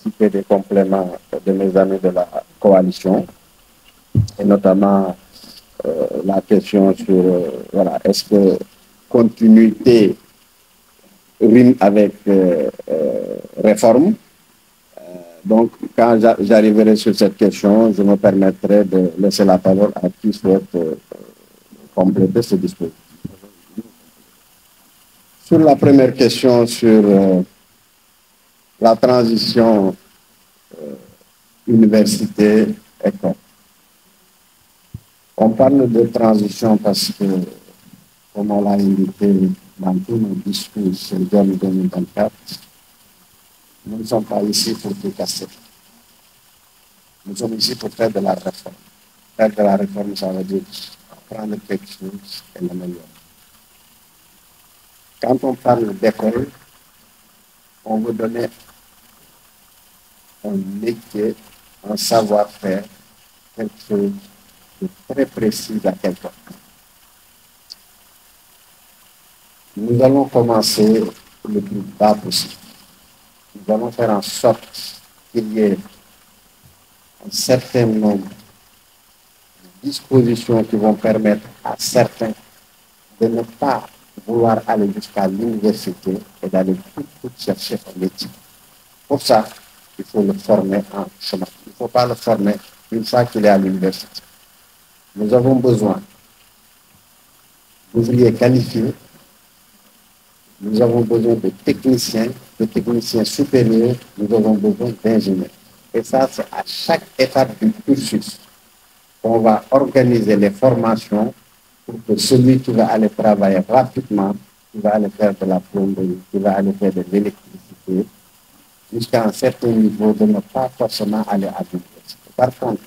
citer des compléments de mes amis de la coalition, et notamment la question sur, voilà, est-ce que continuité rime avec réforme? Donc, quand j'arriverai sur cette question, je me permettrai de laisser la parole à qui souhaite compléter ce dispositif. Sur la première question sur la transition université-école. On parle de transition parce que, comme on l'a indiqué dans tous nos discours sur le 2024, nous ne sommes pas ici pour tout casser. Nous sommes ici pour faire de la réforme. Faire de la réforme, ça veut dire prendre quelque chose et l'améliorer. Quand on parle d'école, on veut donner un métier, un savoir-faire, quelque chose de très précis à quelqu'un. Nous allons commencer le plus bas possible. Nous allons faire en sorte qu'il y ait un certain nombre de dispositions qui vont permettre à certains de ne pas vouloir aller jusqu'à l'université et d'aller tout chercher un métier. Pour ça, il faut le former en chemin. Il ne faut pas le former une fois qu'il est à l'université. Nous avons besoin d'ouvriers qualifiés, nous avons besoin de techniciens supérieurs, nous avons besoin d'ingénieurs. Et ça, c'est à chaque étape du cursus qu'on va organiser les formations pour que celui qui va aller travailler rapidement, qui va aller faire de la plomberie, qui va aller faire de l'électricité, jusqu'à un certain niveau, de ne pas forcément aller à l'université. Par contre,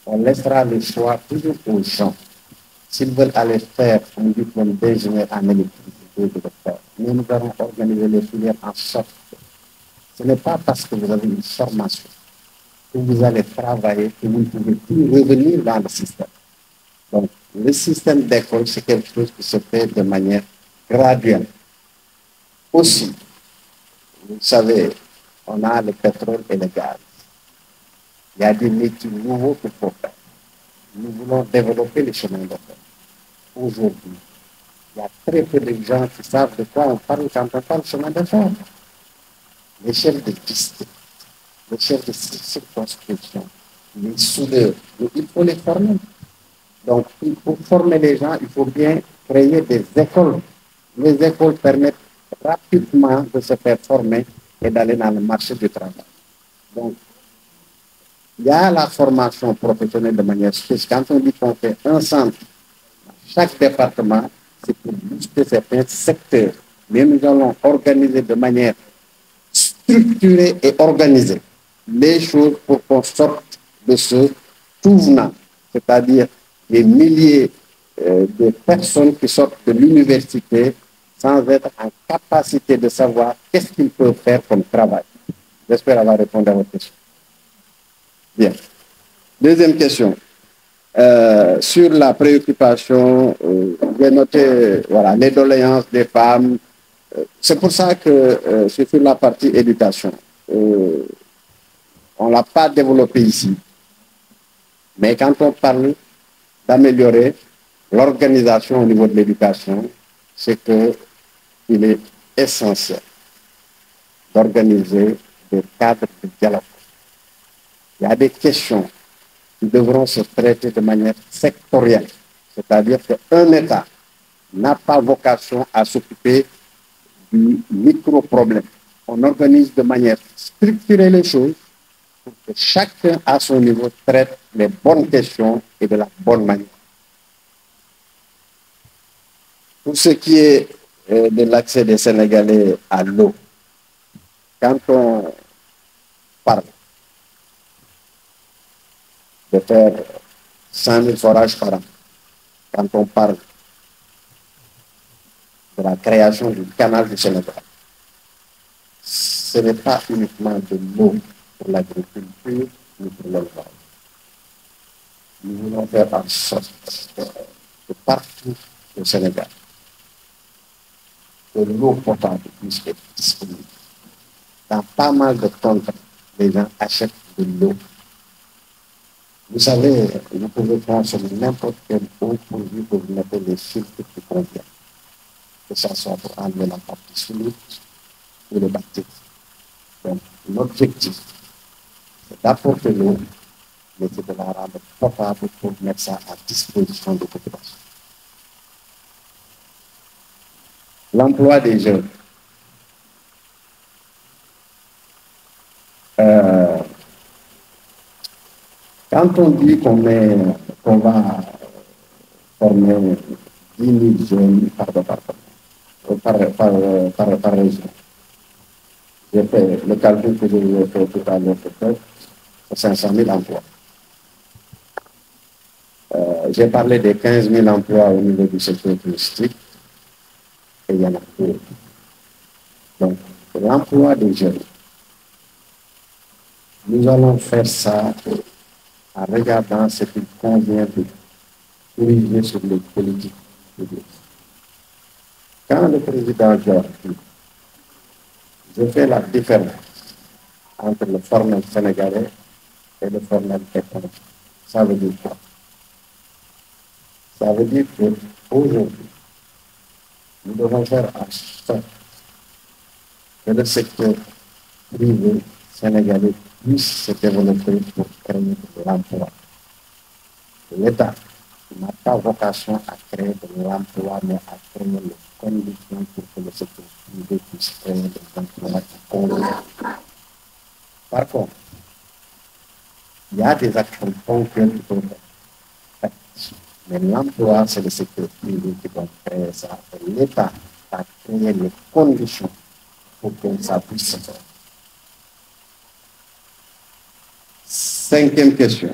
on laissera le choix toujours aux gens. S'ils veulent aller faire un diplôme d'ingénieur en électricité, de le faire. Mais nous allons organiser les filières en sorte que ce n'est pas parce que vous avez une formation que vous allez travailler que vous ne pouvez plus revenir dans le système. Donc, le système d'école, c'est quelque chose qui se fait de manière graduelle. Aussi, vous savez, on a le pétrole et le gaz. Il y a des métiers nouveaux qu'il faut faire. Nous voulons développer les chemins de fer. Aujourd'hui, il y a très peu de gens qui savent de quoi on parle quand on parle de chemin de fer. Les chefs de district, les chefs de circonscription, les soudeurs, il faut les former. Donc, pour former les gens, il faut bien créer des écoles. Les écoles permettent rapidement de se faire former et d'aller dans le marché du travail. Donc, il y a la formation professionnelle de manière spéciale. Quand on dit qu'on fait un centre dans chaque département, c'est pour booster certains secteurs. Mais nous allons organiser de manière structurée et organisée les choses pour qu'on sorte de ce tout-venant, c'est-à-dire des milliers de personnes qui sortent de l'université sans être en capacité de savoir qu'est-ce qu'ils peuvent faire comme travail. J'espère avoir répondu à votre question. Bien. Deuxième question. Sur la préoccupation, j'ai noté voilà, les doléances des femmes. C'est pour ça que c'est sur la partie éducation. On ne l'a pas développé ici. Mais quand on parle d'améliorer l'organisation au niveau de l'éducation, c'est qu'il est essentiel d'organiser des cadres de dialogue. Il y a des questions qui devront se traiter de manière sectorielle. C'est-à-dire qu'un État n'a pas vocation à s'occuper du micro-problème. On organise de manière structurée les choses pour que chacun à son niveau traite les bonnes questions et de la bonne manière. Pour ce qui est de l'accès des Sénégalais à l'eau, quand on parle de faire 100 000 forages par an, quand on parle de la création du canal du Sénégal, ce n'est pas uniquement de l'eau pour l'agriculture, mais pour l'élevage. Nous voulons faire en sorte que partout au Sénégal, que l'eau potable puisse être disponible. dans pas mal de contrées, les gens achètent de l'eau. Vous savez, vous pouvez consommer n'importe quelle eau pourvu que vous mettez les filtres qui conviennent, que ce soit pour enlever la partie solide ou les bactéries. Donc, l'objectif, c'est d'apporter l'eau, mais c'est de la rendre potable pour mettre ça à disposition des populations. L'emploi des jeunes. Quand on dit qu'on va former 10 000 jeunes par département, par région, j'ai fait le calcul que je vous ai fait tout à l'heure, c'est 500 000 emplois. J'ai parlé des 15 000 emplois au niveau du secteur touristique, et il y en a peu. Donc, l'emploi des jeunes, nous allons faire ça en regardant ce qu'il convient de corriger sur les politiques publiques. Quand le président Georges dit, je fais la différence entre le formel sénégalais et le formel économique, ça veut dire quoi? Ça veut dire qu'aujourd'hui, nous devons faire en sorte que le secteur privé sénégalais puisse se développer pour créer de l'emploi. L'État n'a pas vocation à créer de l'emploi, mais à créer les conditions pour que le secteur privé puisse créer des emplois qui conviennent. Par contre, il y a des actions ponctuelles qui peuvent être faites. Mais l'emploi, c'est le secteur privé qui doit créer ça. Et l'État a créé les conditions pour que ça puisse se faire. Cinquième question,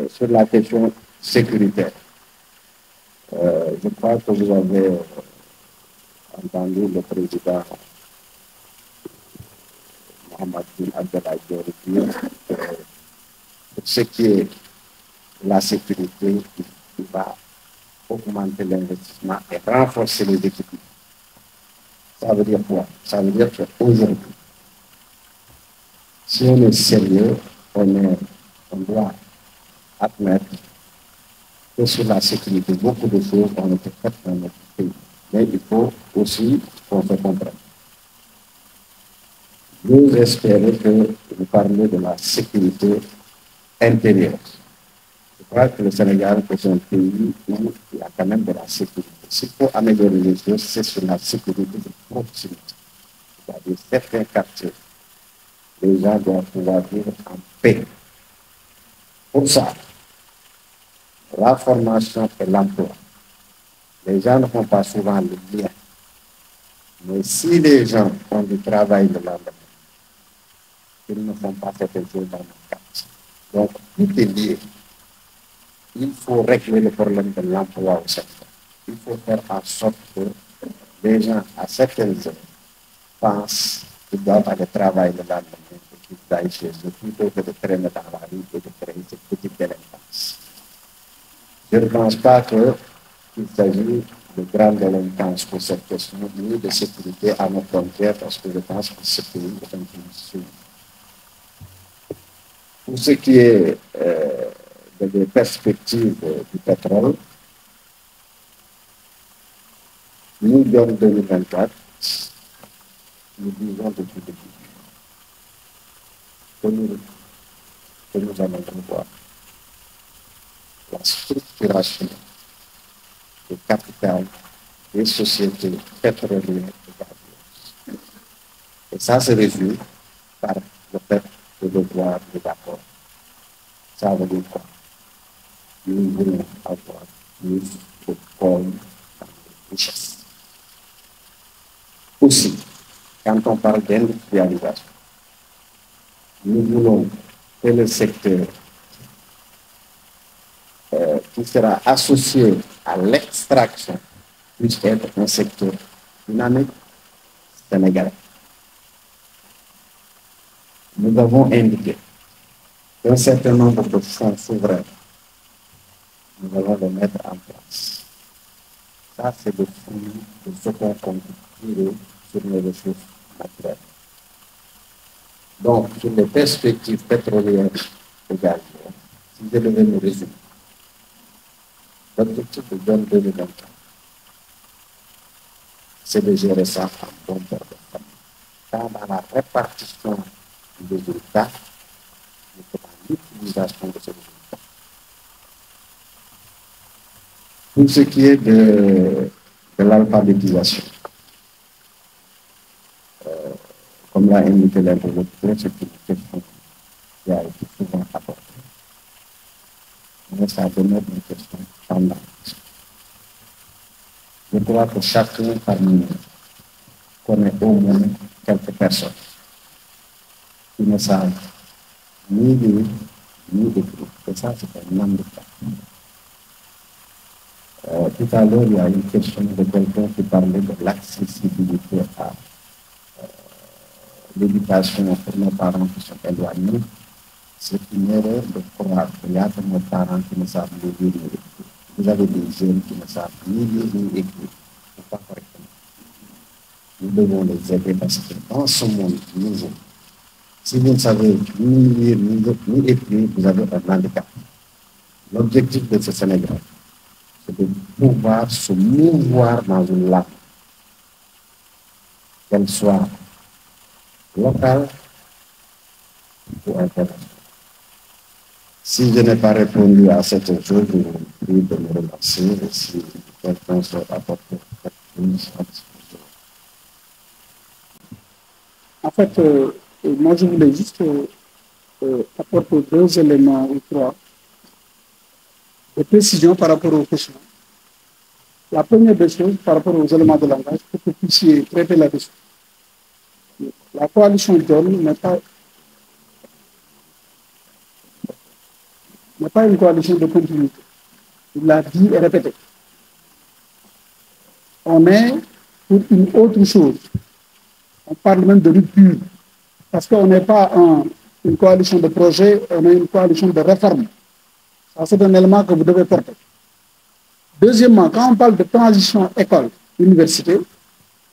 sur la question sécuritaire. Je crois que vous avez entendu le président Mohamed bin Abdallah dire que pour ce qui est de la sécurité, il va augmenter l'investissement et renforcer les équipements. Ça veut dire quoi? Ça veut dire qu'aujourd'hui, si on est sérieux, on doit admettre que sur la sécurité, beaucoup de choses ont été faites dans notre pays. Mais il faut aussi qu'on se comprenne. Nous espérons que vous parlez de la sécurité intérieure. Je crois que le Sénégal est un pays où il y a quand même de la sécurité. S'il faut améliorer les choses, c'est sur la sécurité de proximité. C'est-à-dire certains quartiers, les gens doivent pouvoir vivre en paix. Pour ça, la formation et l'emploi. Les gens ne font pas souvent le lien. Mais si les gens ont du travail le lendemain, ils ne font pas cette chose dans le quartier. Donc, tout est lié. Il faut régler le problème de l'emploi au secteur. Il faut faire en sorte que les gens, à certaines heures, pensent qu'ils doivent aller travailler le lendemain et qu'ils aillent chez eux plutôt que de traîner dans la rue et de créer cette petite délinquance. Je ne pense pas qu'il s'agit de grande délinquance pour cette question, ni de sécurité à nos frontières, parce que je pense que ce pays est un pays sûr. Pour ce qui est des perspectives du pétrole, nous, en 2024, nous disons depuis le début que nous allons revoir la structuration du capital des sociétés pétrolières et gazières. Et ça se résume par le fait de devoir des accords. Ça veut dire quoi? Nous voulons avoir plus de corps de richesse. Aussi, quand on parle d'industrialisation, nous voulons que le secteur qui sera associé à l'extraction puisse être un secteur dynamique sénégalais. Nous avons indiqué qu'un certain nombre de fonds souverains, nous allons les mettre en place. Ça, c'est le fruit de ce qu'on compte tirer sur les ressources naturelles. Donc, sur les perspectives pétrolières et gazières, si je devais me résumer, l'objectif de John 2024, c'est de gérer ça en bon père de famille. Car dans la répartition des résultats, c'est dans l'utilisation de ces résultats. Pour ce qui est de l'alphabétisation, comme l'a indiqué l'interlocuteur, c'est une question qui a été souvent apportée. Mais ça demeure une question pendante. Je crois que chacun parmi nous connaît au moins quelques personnes qui ne savent ni lire, ni écrire. Et ça, c'est un handicap. Tout à l'heure, il y a une question de quelqu'un qui parlait de l'accessibilité à l'éducation pour nos parents qui sont éloignés. C'est une erreur de croire qu'il y a de nos parents qui ne savent ni lire ni écrire. Vous avez des jeunes qui ne savent ni lire ni écrire. Pas correctement. Nous devons les aider parce que dans ce monde nouveau, si vous ne savez ni lire ni écrire, vous avez un handicap. L'objectif de ce Sénégal, c'est de pouvoir se mouvoir dans une langue, qu'elle soit locale ou internationale. Si je n'ai pas répondu à cette chose, je vous prie de me remercier et si quelqu'un se rapporte une En fait, moi je voulais juste apporter deux éléments ou trois de précision par rapport aux questions. La première des choses, par rapport aux éléments de langage, pour que vous puissiez traiter la question. La coalition John n'est pas une coalition de continuité. Il l'a dit et répété. On est pour une autre chose. On parle même de rupture. Parce qu'on n'est pas une coalition de projet, on est une coalition de réforme. Ça, c'est un élément que vous devez porter. Deuxièmement, quand on parle de transition école-université,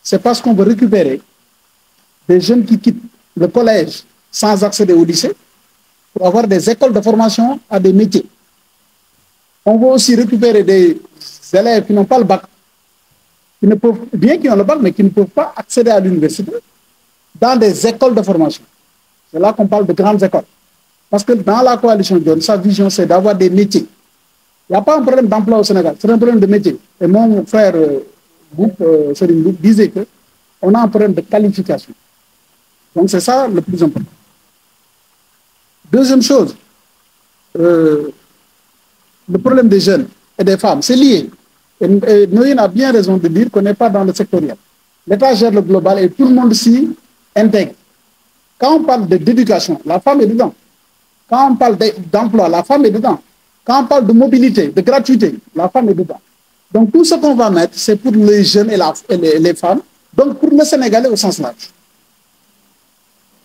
c'est parce qu'on veut récupérer des jeunes qui quittent le collège sans accéder au lycée pour avoir des écoles de formation à des métiers. On veut aussi récupérer des élèves qui n'ont pas le bac, qui ne peuvent, bien qu'ils ont le bac, mais qui ne peuvent pas accéder à l'université, dans des écoles de formation. C'est là qu'on parle de grandes écoles. Parce que dans la coalition John, sa vision, c'est d'avoir des métiers. Il n'y a pas un problème d'emploi au Sénégal, c'est un problème de métier. Et mon frère Serigne Mboup disait qu'on a un problème de qualification. Donc c'est ça le plus important. Deuxième chose, le problème des jeunes et des femmes, c'est lié. Et Noïne a bien raison de dire qu'on n'est pas dans le sectoriel. L'État gère le global et tout le monde s'y intègre. Quand on parle d'éducation, la femme est dedans. Quand on parle d'emploi, la femme est dedans. Quand on parle de mobilité, de gratuité, la femme est dedans. Donc tout ce qu'on va mettre, c'est pour les jeunes et les femmes, donc pour le Sénégalais au sens large.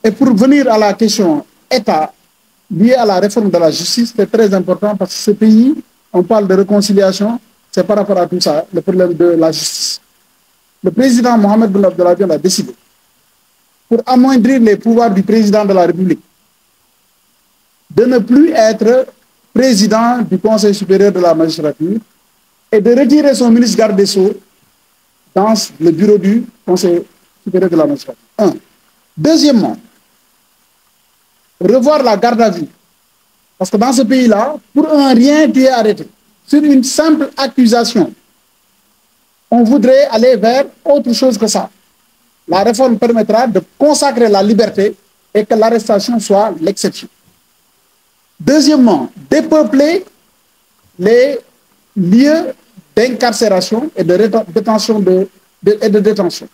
Et pour venir à la question État, liée à la réforme de la justice, c'est très important parce que ce pays, on parle de réconciliation, c'est par rapport à tout ça, le problème de la justice. Le président Mohamed Boun Abdallah Dionne a décidé, pour amoindrir les pouvoirs du président de la République, de ne plus être président du Conseil supérieur de la magistrature et de retirer son ministre garde des Sceaux dans le bureau du Conseil supérieur de la magistrature. Un. Deuxièmement, revoir la garde à vue. Parce que dans ce pays-là, pour un rien, tu es arrêté. Sur une simple accusation, on voudrait aller vers autre chose que ça. La réforme permettra de consacrer la liberté et que l'arrestation soit l'exception. Deuxièmement, dépeupler les lieux d'incarcération et de détention et de détention.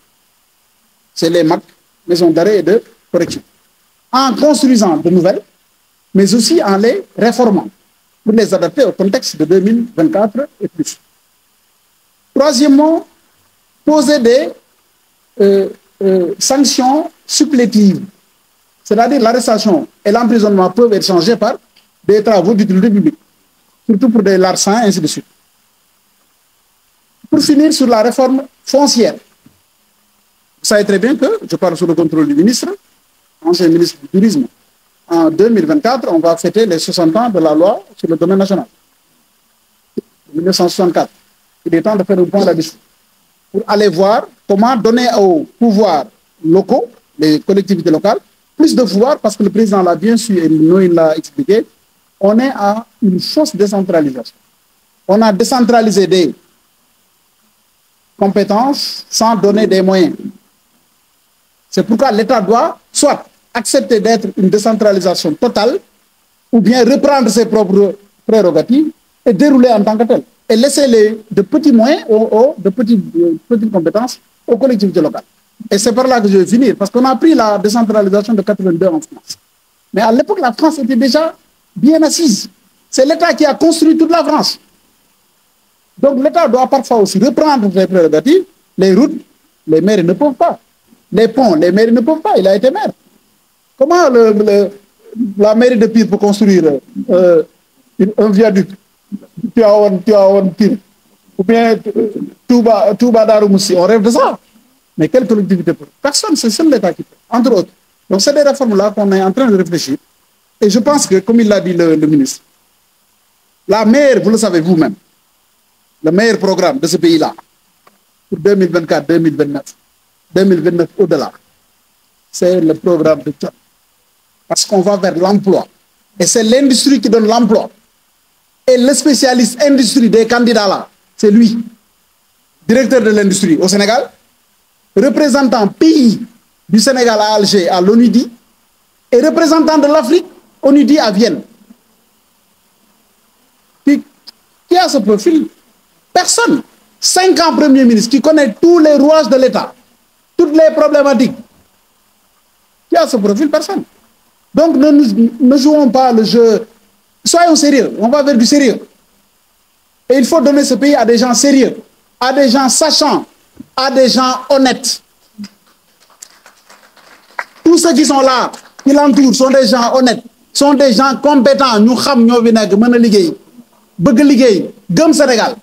C'est les MAC, maisons d'arrêt et de correction. En construisant de nouvelles, mais aussi en les réformant pour les adapter au contexte de 2024 et plus. Troisièmement, poser des sanctions supplétives, c'est-à-dire l'arrestation et l'emprisonnement peuvent être changés par des travaux d'utilité publique, surtout pour des larcins, ainsi de suite. Pour finir sur la réforme foncière, vous savez très bien que, je parle sous le contrôle du ministre, ancien ministre du Tourisme. En 2024, on va fêter les 60 ans de la loi sur le domaine national. 1964. Il est temps de faire un point là-dessus. Pour aller voir comment donner aux pouvoirs locaux, les collectivités locales, plus de pouvoir, parce que le président l'a bien su et nous, il l'a expliqué, on est à une fausse décentralisation. On a décentralisé des compétences sans donner des moyens. C'est pourquoi l'État doit soit accepter d'être une décentralisation totale ou bien reprendre ses propres prérogatives et dérouler en tant que tel. Et laisser de petits moyens, de petites compétences aux collectivités locales. Et c'est par là que je vais finir, parce qu'on a pris la décentralisation de 82 en France. Mais à l'époque, la France était déjà bien assise. C'est l'État qui a construit toute la France. Donc l'État doit parfois aussi reprendre ses prérogatives. Les routes, les maires ne peuvent pas. Les ponts, les maires ne peuvent pas. Il a été maire. Comment la mairie de Pire peut construire un viaduc, Pire, ou bien Touba Darou Moussi, on rêve de ça. Mais quelle collectivité peut? Personne, c'est seul l'État qui peut, entre autres. Donc c'est des réformes-là qu'on est en train de réfléchir. Et je pense que, comme il l'a dit le ministre, la meilleure, vous le savez vous-même, le meilleur programme de ce pays-là, pour 2024, 2029, 2029 au-delà, c'est le programme de Thione. Parce qu'on va vers l'emploi. Et c'est l'industrie qui donne l'emploi. Et le spécialiste industrie des candidats là, c'est lui, directeur de l'industrie au Sénégal, représentant pays du Sénégal à Alger, à l'ONUDI, et représentant de l'Afrique, ONUDI à Vienne. Qui a ce profil? Personne. 5 ans Premier ministre qui connaît tous les rouages de l'État, toutes les problématiques. Qui a ce profil? Personne. Donc ne jouons pas le jeu. Soyons sérieux, on va vers du sérieux. Et il faut donner ce pays à des gens sérieux, à des gens sachants, à des gens honnêtes. Tous ceux qui sont là, qui l'entourent, sont des gens honnêtes, sont des gens compétents. Nous savons que nous sommes bëgg liggéey gëm Sénégal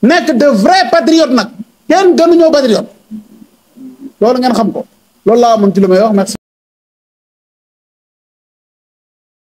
nekk de vrais patriotes nag kenn gënuñoo patriote loolu ngeen xam ko loolu laa amoon ci li may wax merci.